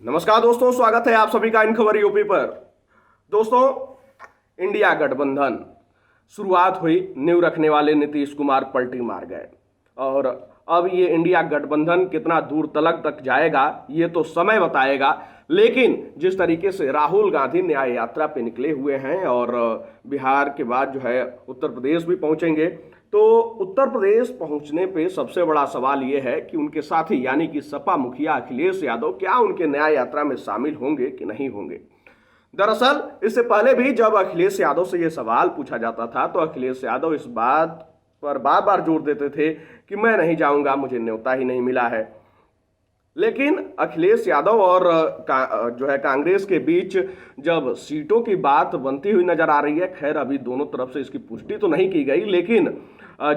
नमस्कार दोस्तों, स्वागत है आप सभी का इन खबर यूपी पर। दोस्तों, इंडिया गठबंधन शुरुआत हुई, नींव रखने वाले नीतीश कुमार पलटी मार गए और अब ये इंडिया गठबंधन कितना दूर तक जाएगा ये तो समय बताएगा। लेकिन जिस तरीके से राहुल गांधी न्याय यात्रा पे निकले हुए हैं और बिहार के बाद जो है उत्तर प्रदेश भी पहुंचेंगे, तो उत्तर प्रदेश पहुंचने पे सबसे बड़ा सवाल ये है कि उनके साथी यानी कि सपा मुखिया अखिलेश यादव क्या उनके न्याय यात्रा में शामिल होंगे कि नहीं होंगे। दरअसल इससे पहले भी जब अखिलेश यादव से ये सवाल पूछा जाता था तो अखिलेश यादव इस बात पर बार बार जोर देते थे कि मैं नहीं जाऊंगा, मुझे न्योता ही नहीं मिला है। लेकिन अखिलेश यादव और जो है कांग्रेस के बीच जब सीटों की बात बनती हुई नजर आ रही है, खैर अभी दोनों तरफ से इसकी पुष्टि तो नहीं की गई, लेकिन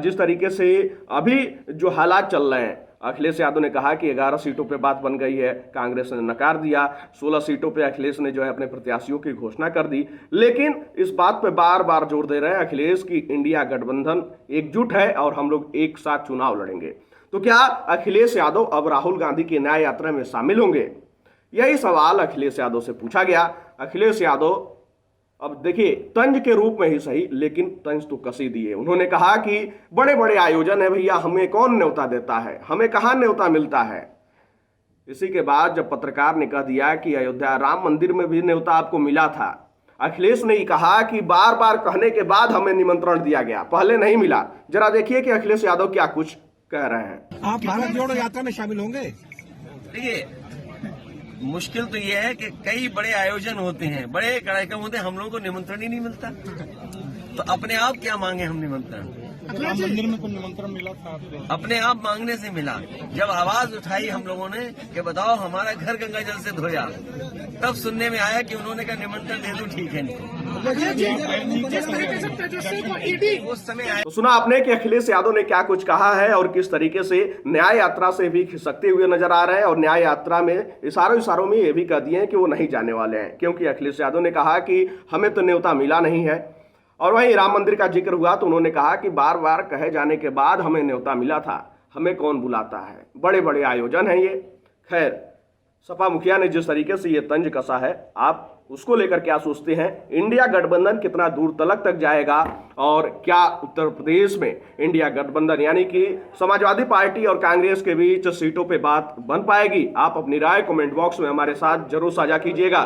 जिस तरीके से अभी जो हालात चल रहे हैं, अखिलेश यादव ने कहा कि 11 सीटों पे बात बन गई है, कांग्रेस ने नकार दिया। 16 सीटों पे अखिलेश ने जो है अपने प्रत्याशियों की घोषणा कर दी। लेकिन इस बात पे बार बार जोर दे रहे हैं अखिलेश की इंडिया गठबंधन एकजुट है और हम लोग एक साथ चुनाव लड़ेंगे। तो क्या अखिलेश यादव अब राहुल गांधी की न्याय यात्रा में शामिल होंगे? यही सवाल अखिलेश यादव से पूछा गया। अखिलेश यादव अब देखिए, तंज के रूप में ही सही लेकिन तंज तो कसी दिए। उन्होंने कहा कि बड़े बड़े आयोजन है भैया, हमें कौन न्योता देता है, हमें कहां न्योता मिलता है। इसी के बाद जब पत्रकार ने कह दिया कि अयोध्या राम मंदिर में भी न्योता आपको मिला था, अखिलेश ने ही कहा कि बार बार कहने के बाद हमें निमंत्रण दिया गया, पहले नहीं मिला। जरा देखिए कि अखिलेश यादव क्या कुछ कह रहे हैं। आप भारत जोड़ो यात्रा में शामिल होंगे? देखिए, मुश्किल तो ये है कि कई बड़े आयोजन होते हैं, बड़े कार्यक्रम होते हैं, हम लोगों को निमंत्रण ही नहीं मिलता। तो अपने आप क्या मांगे हम निमंत्रण? राम मंदिर में कोई निमंत्रण मिला था आपको? अपने आप मांगने से मिला। जब आवाज उठाई हम लोगों ने कि बताओ हमारा घर गंगा जल से धोया, तब सुनने में आया कि उन्होंने कहा निमंत्रण दे दो, ठीक है उस समय आया। तो सुना आपने कि अखिलेश यादव ने क्या कुछ कहा है और किस तरीके से न्याय यात्रा से भी खिसकते हुए नजर आ रहे हैं और न्याय यात्रा में इशारों में ये भी कह दिए हैं कि वो नहीं जाने वाले हैं, क्योंकि अखिलेश यादव ने कहा कि हमें तो न्योता मिला नहीं है। और वहीं राम मंदिर का जिक्र हुआ तो उन्होंने कहा कि बार बार कहे जाने के बाद हमें न्योता मिला था, हमें कौन बुलाता है, बड़े बड़े आयोजन हैं ये। खैर, सपा मुखिया ने जिस तरीके से ये तंज कसा है, आप उसको लेकर क्या सोचते हैं? इंडिया गठबंधन कितना दूर तक जाएगा और क्या उत्तर प्रदेश में इंडिया गठबंधन यानी कि समाजवादी पार्टी और कांग्रेस के बीच सीटों पे बात बन पाएगी? आप अपनी राय कमेंट बॉक्स में हमारे साथ जरूर साझा कीजिएगा।